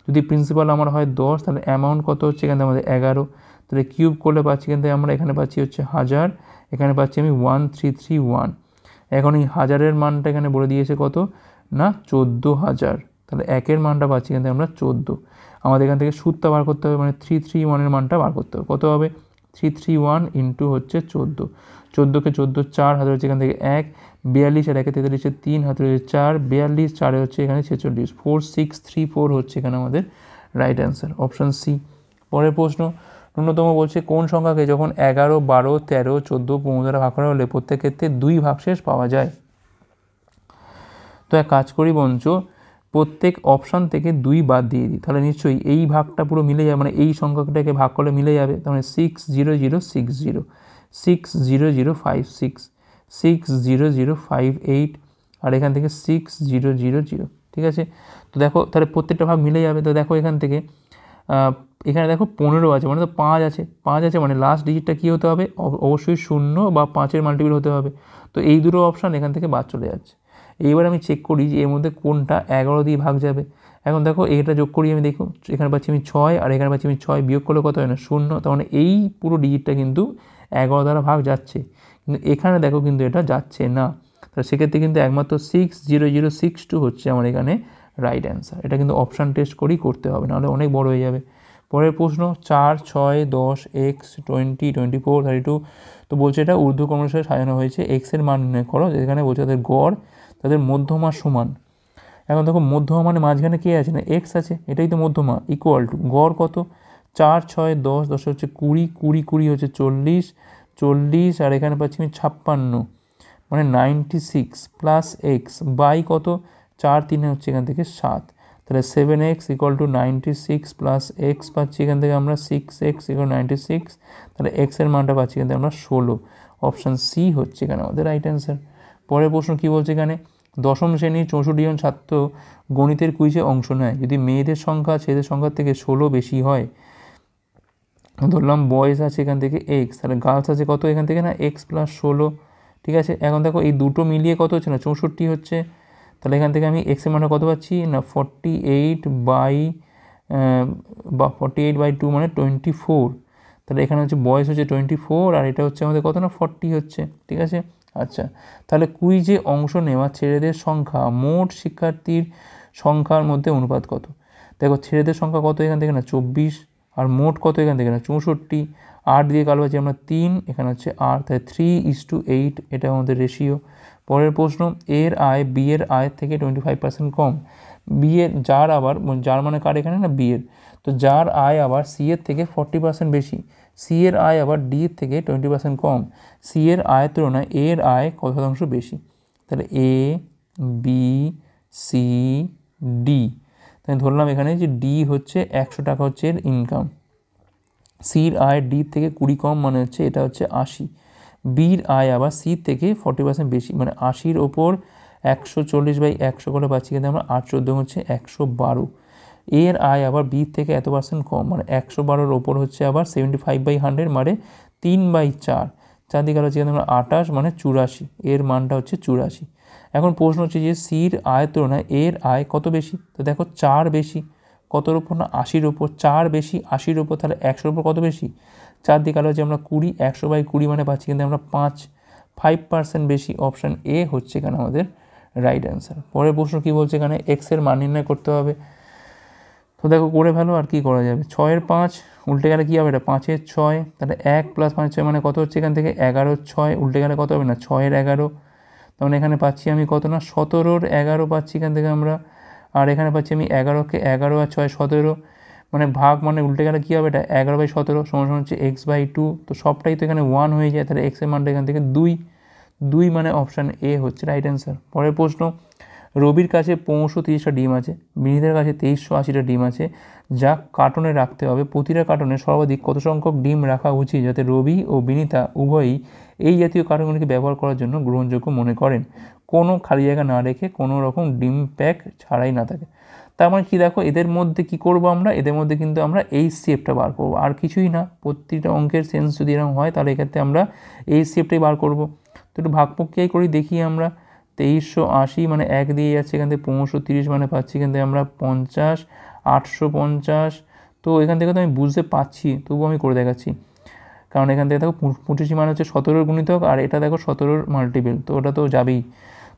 যদি প্রিন্সিপাল আমার হয় 10, তাহলে অ্যামাউন্ট কত হচ্ছে এখানে আমাদের 11, তাহলে কিউব করলে পাচ্ছি এখান থেকে আমরা এখানে পাচ্ছি হচ্ছে 1000, এখানে পাচ্ছি আমি 1331। এখন এই 1000-এর মানটা এখানে বলে দিয়েছে কত না 14,000, তাহলে 1-এর মানটা পাচ্ছি এখান থেকে আমরা 14। আমাদের এখান থেকে সুদটা বার করতে হবে, মানে 331-এর মানটা বার করতে হবে। কত হবে 331 ইন্টু হচ্ছে 14, 14কে 14 4 হাতে হচ্ছে এখান থেকে 1, 42 আর 1-এ 43, 3 হাতে হচ্ছে 4, 42 4-এ হচ্ছে এখানে 46, 4634 হচ্ছে এখানে আমাদের রাইট অ্যান্সার, অপশান সি। পরের প্রশ্ন, ন্যূনতম বলছে কোন সংখ্যাকে যখন 11 12 13 14 15 দ্বারা ভাগ করা হলে প্রত্যেক ক্ষেত্রে 2 ভাগশেষ পাওয়া যায়। তো এক কাজ করি বঞ্চ, প্রত্যেক অপশান থেকে 2 বাদ দিয়ে দিই, তাহলে নিশ্চয়ই এই ভাগটা পুরো মিলে যাবে, মানে এই সংখ্যাটাকে ভাগ করলে মিলে যাবে। তাহলে 60060, 60056, 60058, আর এখান থেকে 6000, ঠিক আছে। তো দেখো তাহলে প্রত্যেকটা ভাগ মিলে যাবে। তো দেখো এখান থেকে এখানে দেখো 15 আছে, মানে তো 5 আছে, 5 আছে মানে লাস্ট ডিজিটটা কী হতে হবে, অবশ্যই 0 বা 5-এর মাল্টিপল হতে হবে। তো এই দুটো অপশান এখান থেকে বাদ চলে যাচ্ছে। এইবার আমি চেক করি যে এর মধ্যে কোনটা 11 দিয়ে ভাগ যাবে। এখন দেখো এটা যোগ করি আমি, দেখো এখানে পাচ্ছি আমি 6, আর এখানে পাচ্ছি আমি 6, বিয়োগ করলে কত হয় না 0, তার মানে এই পুরো ডিজিটটা কিন্তু 11 দ্বারা ভাগ যাচ্ছে, কিন্তু এখানে দেখো কিন্তু এটা যাচ্ছে না। তাহলে সেক্ষেত্রে কিন্তু একমাত্র 60062 হচ্ছে আমার এখানে রাইট অ্যান্সার। এটা কিন্তু অপশান টেস্ট করেই করতে হবে, নাহলে অনেক বড় হয়ে যাবে। পরের প্রশ্ন 4 6 10 x 20 24 32, তো বলছে এটা ঊর্ধ্বক্রমে সাজানো হয়েছে, এক্সের মান নির্ণয় করো। এখানে বলছে তাদের গড় তাদের মধ্যমা সমান। এখন দেখো মধ্যমা মানে মাঝখানে কে আছে না এক্স আছে, এটাই তো মধ্যমা, ইকুয়াল টু গড় কত 4 6 10, 10 হচ্ছে 20, 20 20 হচ্ছে 40, 40 আর এখানে পাচ্ছি আমি 56, মানে 96 প্লাস এক্স বাই কত 4 3 হচ্ছে এখান থেকে 7, তাহলে 7x equal to 96 plus x পাচ্ছি এখান থেকে আমরা 6x ইকুয়াল 96, তাহলে এক্সের মানটা পাচ্ছি এখান থেকে আমরা 16, অপশান সি হচ্ছে এখানে আমাদের রাইট অ্যান্সার। পরের প্রশ্ন কী বলছে এখানে, দশম শ্রেণীর 64 জন ছাত্র গণিতের কুইজে অংশ নেয়, যদি মেয়েদের সংখ্যা ছেলেদের সংখ্যার থেকে 16 বেশি হয়, ধরলাম বয়েজ আছে এখান থেকে এক্স, তাহলে গার্লস আছে কত এখান থেকে না এক্স প্লাস 16, ঠিক আছে। এখন দেখো এই দুটো মিলিয়ে কত হচ্ছে না 64 হচ্ছে, তাহলে এখান থেকে আমি এক্সের মানটা কত পাচ্ছি না 48/2 মানে 24, তাহলে এখানে হচ্ছে বয়স হচ্ছে 24 আর এটা হচ্ছে আমাদের কত না 40 হচ্ছে, ঠিক আছে। আচ্ছা, তাহলে কুইজে অংশ নেওয়া ছেলেদের সংখ্যা মোট শিক্ষার্থীর সংখ্যার মধ্যে অনুপাত কত। দেখো ছেলেদের সংখ্যা কত এখান থেকে না 24, আর মোট কত এখান থেকে না 64, 8 দিয়ে কালো আছে আমরা 3, এখানে হচ্ছে 8, তাই 3:8 এটা আমাদের রেশিও। পরের প্রশ্ন, এর আয় বি এর আয়ের থেকে 25% কম, বি এর যার মানে কার এখানে না বি এর, তো তো যার আয় আবার সি এর থেকে 40% বেশি, সি এর আয় আবার ডি এর থেকে 20% কম, সি এর আয়ের তুলনায় এ এর আয় কত শতাংশ বেশি। তাহলে এ, বি, সি, ডি। তাহলে ধরলাম এখানে যে ডি হচ্ছে 100 টাকা হচ্ছে এর ইনকাম, সির আয় ডি থেকে 20 কম মানে হচ্ছে এটা হচ্ছে 80, বির আয় আবার সি থেকে 40% বেশি মানে 80-র ওপর 140/100 করে পাচ্ছি, কিন্তু আমরা 8-14 হচ্ছে 112। এর আয় আবার বির থেকে এত পার্সেন্ট কম মানে 112-র ওপর হচ্ছে আবার 75/100 মানে 3/4, চারদিকে হচ্ছে আমরা 28 মানে 84, এর মানটা হচ্ছে 84। এখন প্রশ্ন হচ্ছে যে সির আয়ের তুলনায় এর আয় কত বেশি, তো দেখো 4 বেশি, কতর ওপর না 80-র ওপর, 4 বেশি 80-র ওপর, তাহলে 100-র ওপর কত বেশি, চারদিকে হচ্ছে আমরা 20, 100/20 মানে পাচ্ছি কিন্তু আমরা 5% বেশি। অপশান এ হচ্ছে এখানে আমাদের রাইট অ্যান্সার। পরের প্রশ্ন কী বলছে, এখানে এক্সের মান নির্ণয় করতে হবে। তো দেখো করে ফেলো, আর কি করা যাবে, 6-এর 5 উল্টে গেলে কী হবে, এটা 5-এর 6, তাহলে 1 + 5 6 মানে কত হচ্ছে এখান থেকে 11-র 6, উল্টে গেলে কত হবে না 6-এর 11, তখন এখানে পাচ্ছি আমি কত না 17-র 11 পাচ্ছি এখান থেকে আমরা, আর এখানে পাচ্ছি আমি 11-কে 11 আর 6 17, মানে ভাগ মানে উল্টে গেলে কী হবে, এটা 11/17 সমান হচ্ছে x/2, তো সবটাই তো এখানে 1 হয়ে যায়, তাহলে এক্সের মানটা এখান থেকে 2 মানে অপশান এ হচ্ছে রাইট অ্যান্সার। পরের প্রশ্ন, রবির কাছে 530টা ডিম আছে, বিনীতের কাছে 2380টা ডিম আছে, যা কার্টনে রাখতে হবে, প্রতিটা কার্টনে সর্বাধিক কত সংখ্যক ডিম রাখা উচিত যাতে রবি ও বিনীতা উভয়ই এই জাতীয় কার্টনগুলিকে ব্যবহার করার জন্য গ্রহণযোগ্য মনে করেন, কোনো খালি জায়গা না রেখে কোনো রকম ডিম প্যাক ছাড়াই না থাকে। তার মানে কি, দেখো এদের মধ্যে কি করব আমরা, এদের মধ্যে কিন্তু আমরা এই শেপটা বার করব, আর কিছুই না। প্রতিটা অঙ্কের সেন্স যদি এরকম হয় তাহলে এক্ষেত্রে আমরা এই শেপটাই বার করব। তো একটু ভাগ প্রক্রিয়ায় করি দেখি আমরা, 2380 মানে 1 দিয়ে যাচ্ছে, এখান থেকে 530 মানে পাচ্ছি এখান থেকে আমরা 50, 850, তো এখান থেকে তো আমি বুঝতে পারছি, তবুও আমি করে দেখাচ্ছি, কারণ এখান থেকে দেখো 25 মানে হচ্ছে 17-র গুণিতক, আর এটা দেখো 17-র মাল্টিপল, তো ওটা তো যাবেই।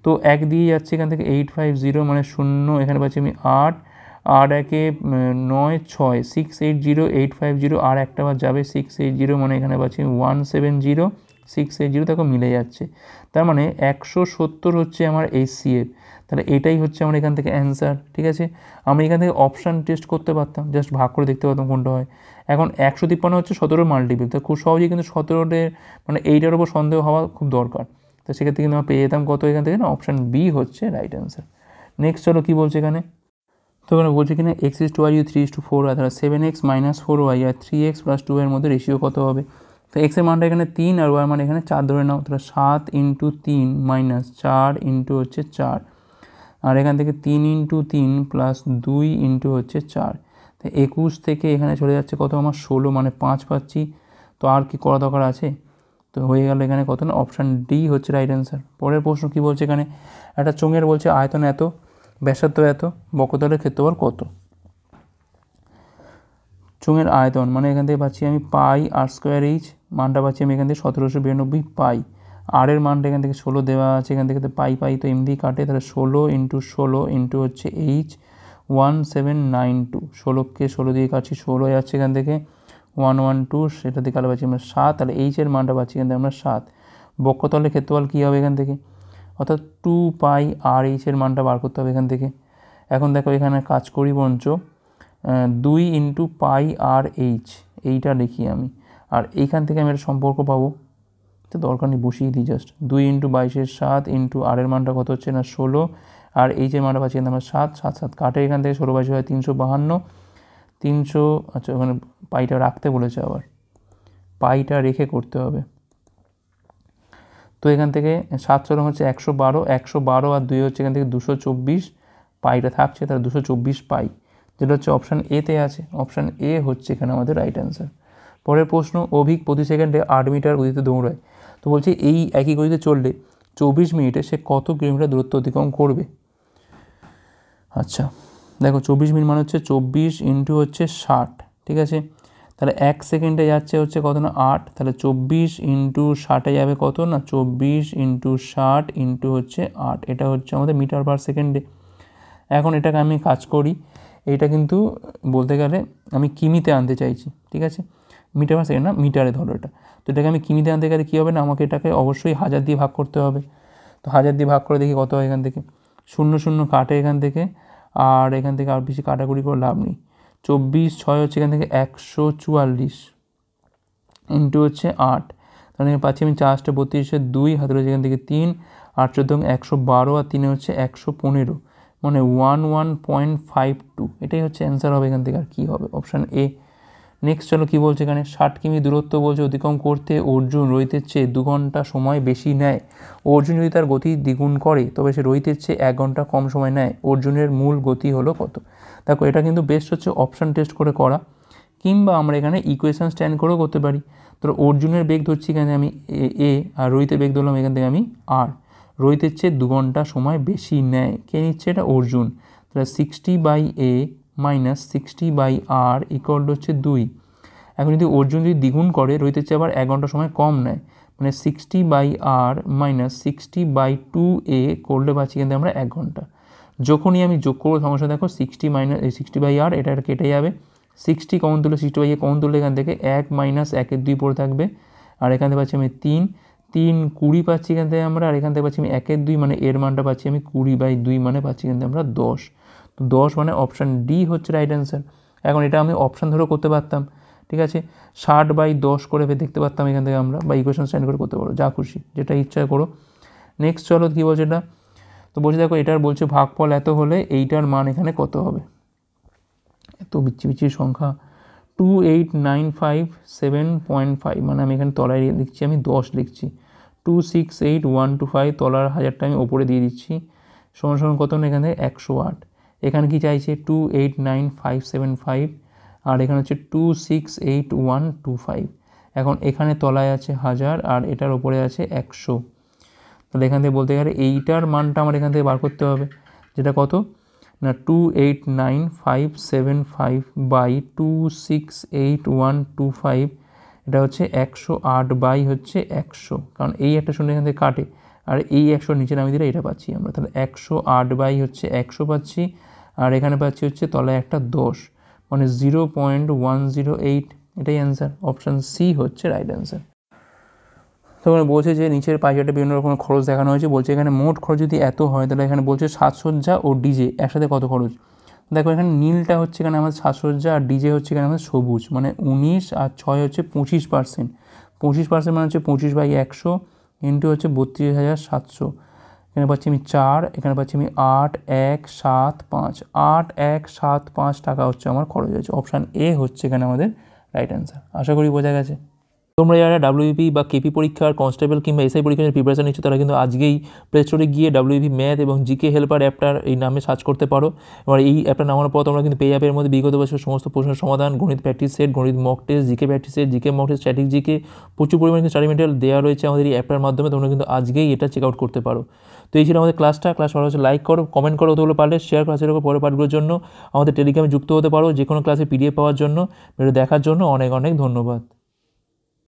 তো 1 দিয়ে যাচ্ছে এখান থেকে 850 মানে 0, এখানে পাচ্ছি আমি 8, 8-একে 9, 6 680 850, আর একটা বার যাবে 680 মানে এখানে পাচ্ছি 170 680, দেখো মিলে যাচ্ছে, তার মানে 170 হচ্ছে আমার HCF, তাহলে এটাই হচ্ছে আমার এখান থেকে অ্যান্সার। ঠিক আছে, আমি এখান থেকে অপশান টেস্ট করতে পারতাম, জাস্ট ভাগ করে দেখতে পারতাম কোনটা হয়। এখন 153 হচ্ছে 17-র মাল্টিপল, তো খুব সহজেই কিন্তু 17-তে মানে এইটার উপর সন্দেহ হওয়া খুব দরকার, তো সেক্ষেত্রে কিন্তু আমরা পেয়ে যেতাম কত এখান থেকে না, অপশান বি হচ্ছে রাইট অ্যান্সার। নেক্সট চলো কী বলছে এখানে, তো এখানে বলছে কিনা x/2y 3:4, অর্থাৎ 7x - 4y আর 3x + 2 এর মধ্যে রেশিও কত হবে। তো এক্সের মানটা এখানে 3 আর ওয়ার মানে এখানে 4 ধরে নাও, তাহলে 7 × 3 - 4 × হচ্ছে 4, আর এখান থেকে 3 × 3 + 2 × হচ্ছে 4, তো 21 থেকে এখানে চলে যাচ্ছে কত আমার 16 মানে 5 পাচ্ছি, তো আর কি করা দরকার আছে, তো হয়ে গেল এখানে কত না, অপশান ডি হচ্ছে রাইট অ্যান্সার। পরের প্রশ্ন কী বলছে এখানে, একটা চোঙের বলছে আয়তন এত, ব্যাসার্ধ এত, বক্রতলের ক্ষেত্রফল কত। চোঙের আয়তন মানে এখান থেকে পাচ্ছি আমি πr²h, মানটা পাচ্ছি আমি এখান থেকে 1792 পাই, আর এর মানটা এখান থেকে 16 দেওয়া আছে, এখান থেকে পাই তো এমনি কাটে, তাহলে 16 × 16 × হচ্ছে h 1792, 16কে 16 দিয়ে কাটছি 16 যাচ্ছে এখান থেকে 112, সেটা দিয়ে কালো পাচ্ছি আমরা 7, তাহলে এইচ এর মানটা পাচ্ছি এখান থেকে আমরা 7। বক্রতলের ক্ষেত্রফল কী হবে এখান থেকে, অর্থাৎ 2πr/h এর মানটা বার করতে হবে এখান থেকে। এখন দেখো এখানে কাজ করি বরঞ্চ 2 × πr/h এইটা লিখি আমি, আর এইখান থেকে আমি একটা সম্পর্ক পাবো, তো দরকার নেই বসিয়ে দিই জাস্ট, 2 × 22/7 × আর এর মানটা কত হচ্ছে না 16, আর এইচ এর মানটা পাচ্ছি আমরা 7 7 7 কাটে, এখান থেকে 16/22 হয় 352, 300, আচ্ছা ওখানে পাইটা রাখতে বলেছে, আবার পাইটা রেখে করতে হবে, তো এখান থেকে 7 16 হচ্ছে 112, 112 আর 2 হচ্ছে এখান থেকে 224, পাইটা থাকছে তাহলে 224 পাই, যেটা হচ্ছে অপশান এতে আছে, অপশান এ হচ্ছে এখানে আমাদের রাইট অ্যান্সার। পরের প্রশ্ন, অভিক প্রতি সেকেন্ডে 8 মিটার গতিতে দৌড়ায়, তো বলছি এই একই গতিতে চললে 24 মিনিটে সে কত কিলোমিটার দূরত্ব অতিক্রম করবে। আচ্ছা দেখো 24 মিনিট মানে হচ্ছে 24 × হচ্ছে 60, ঠিক আছে, তাহলে 1 সেকেন্ডে যাচ্ছে হচ্ছে কত না 8, তাহলে 24 × 60 যাবে কত না 24 × 60 × হচ্ছে 8, এটা হচ্ছে আমাদের মিটার পার সেকেন্ডে। এখন এটাকে আমি কাজ করি, এইটা কিন্তু বলতে গেলে আমি কিমিতে আনতে চাইছি, ঠিক আছে, মিটার পার সেকেন্ড না মিটারে ধরো এটা, তো এটাকে আমি কিমিতে আনতে গেলে কী হবে না, আমাকে এটাকে অবশ্যই 1000 দিয়ে ভাগ করতে হবে, তো 1000 দিয়ে ভাগ করে দেখি কত হয়, এখান থেকে 0 0 কাটে এখান থেকে, আর এখান থেকে আর বেশি কাটাকুটি করে লাভ নেই, 24 6 হচ্ছে এখান থেকে 144 ইন্টু হচ্ছে 8, তাহলে পাচ্ছি আমি 4 32 2, হাতে রয়েছে এখান থেকে 3, 8 14 112 আর 3 হচ্ছে 115, মানে 11.52, এটাই হচ্ছে অ্যান্সার হবে এখান থেকে। আর কী হবে? Option A. নেক্সট চলো কী বলছে এখানে, 60 কিমি দূরত্ব বলছে অতিক্রম করতে অর্জুন রোহিতের চেয়ে 2 ঘন্টা সময় বেশি নেয়। অর্জুন যদি তার গতি দ্বিগুণ করে তবে সে রোহিতের চেয়ে 1 ঘন্টা কম সময় নেয়। অর্জুনের মূল গতি হলো কত? দেখো এটা কিন্তু বেস্ট হচ্ছে অপশান টেস্ট করে করা, কিংবা আমরা এখানে ইকুয়েশন স্ট্যান্ড করেও করতে পারি। তো অর্জুনের বেগ ধরছি এখানে আমি এ, আর রোহিতের বেগ ধরলাম এখান থেকে আমি আর। রোহিতের চেয়ে 2 ঘন্টা সময় বেশি নেয়, কে নিচ্ছে? এটা অর্জুন। তাহলে 60/a মাইনাস 60/r ইকুয়াল হচ্ছে 2। এখন যদি অর্জুন যদি দ্বিগুণ করে রোহিতের চেয়ে আবার 1 ঘন্টা সময় কম নেয়, মানে 60/r মাইনাস 60/2a করলে পাচ্ছি কিন্তু আমরা 1 ঘন্টা। যখনই আমি যোগ করবো সমস্যা, দেখো 60/r এটা কেটে যাবে, 60 কমন তুললে 60/a কমন তুললে এখান থেকে 1 মাইনাস 1-এর 2 পড়ে থাকবে, আর এখান থেকে পাচ্ছি আমি 3 20 পাচ্ছি এখান থেকে আমরা, আর এখান থেকে পাচ্ছি আমি 1-এর 2 মানে এর মানটা পাচ্ছি আমি 20/2 মানে পাচ্ছি কিন্তু আমরা 10। তো 10 মানে অপশান ডি হচ্ছে রাইট অ্যান্সার। এখন এটা আমি অপশান ধরেও করতে পারতাম, ঠিক আছে, 60/10 করে দেখতে পারতাম এখান থেকে আমরা, বা ইকুয়েশন স্ট্যান্ড করে করতে পারো, যা খুশি যেটা ইচ্ছা করো। নেক্সট চলো কী বলছে এটা, তো বলছে দেখো এটার বলছে ভাগফল এত হলে এইটার মান এখানে কত হবে। এত বিচ্ছি সংখ্যা, 28957.5, মানে আমি এখানে তলায় লিখছি আমি 10 লিখছি, 268125 তলার 1000টা আমি ওপরে দিয়ে দিচ্ছি, সমান কত না এখানে 108। এখানে কি চাইছে 289575, আর এখানে হচ্ছে 268125। এখন এখানে তলায় আছে 1000 আর এটার ওপরে আছে 100, তাহলে এখান থেকে বলতে গেলে এইটার মানটা আমার এখান থেকে বার করতে হবে, যেটা কত না 289575/2688125, এটা হচ্ছে 108 হচ্ছে 100, কারণ এই একটা শূন্য এখান থেকে কাটে, আর এই 100 নিচে নামিয়ে দিলে এটা পাচ্ছি আমরা, তাহলে 108 হচ্ছে 100 পাচ্ছি, আর এখানে পাচ্ছি হচ্ছে তলায় একটা 10, মানে 0.108, এটাই অ্যান্সার। অপশান সি হচ্ছে রাইট অ্যান্সার। তো এখানে বলছে যে নিচের পাইচার্টে বিভিন্ন রকমের খরচ দেখানো হয়েছে, বলছে এখানে মোট খরচ যদি এত হয় তাহলে এখানে বলছে সাজসজ্জা ও ডিজে একসাথে কত খরচ। দেখো এখানে নীলটা হচ্ছে এখানে আমাদের সাজসজ্জা, আর ডিজে হচ্ছে এখানে আমাদের সবুজ, মানে 19 আর 6 হচ্ছে 25%, 25% মানে হচ্ছে 25/100 ইন্টু হচ্ছে 32,700, এখানে পাচ্ছি আমি 4, এখানে পাচ্ছি আমি 8175, 8175 টাকা হচ্ছে আমার খরচ হয়েছে। অপশান এ হচ্ছে এখানে আমাদের রাইট অ্যান্সার। আশা করি বোঝা গেছে। তোমরা যারা ডাব্লিউবিপি বা কেপি পরীক্ষার, কনস্টেবল কিংবা এসআই পরীক্ষার প্রিপারেশন নিচ্ছ তারা কিন্তু আজকেই প্লে স্টোরে গিয়ে ডাব্লিউবিপি ম্যাথ এবং জিকে হেল্পার অ্যাপটার এই নামে সার্চ করতে পারো। এবার এই অ্যাপটা নামানোর পর তোমরা কিন্তু পেয়ে যাবে এর মধ্যে বিগত বছরের সমস্ত প্রশ্নের সমাধান, গণিত প্র্যাকটিস সেট, গণিত mock test, GK practice set, GK mock test, static GK, প্রচুর পরিমাণে স্টাডি মেটেরিয়াল দেওয়া রয়েছে আমাদের এই অ্যাপটার মাধ্যমে। তোমরা কিন্তু আজকেই এটা চেক আউট করতে পারো। তো এই ছিল আমাদের ক্লাস ভালো হচ্ছে লাইক করো, কমেন্ট করো, অতগুলো পারলে শেয়ার ক্লাসের উপর পরের পাঠগুলোর জন্য আমাদের টেলিগ্রামে যুক্ত হতে পারো যে কোনো ক্লাসে পিডিএফ পাওয়ার জন্য। ভিডিও দেখার জন্য অনেক অনেক ধন্যবাদ।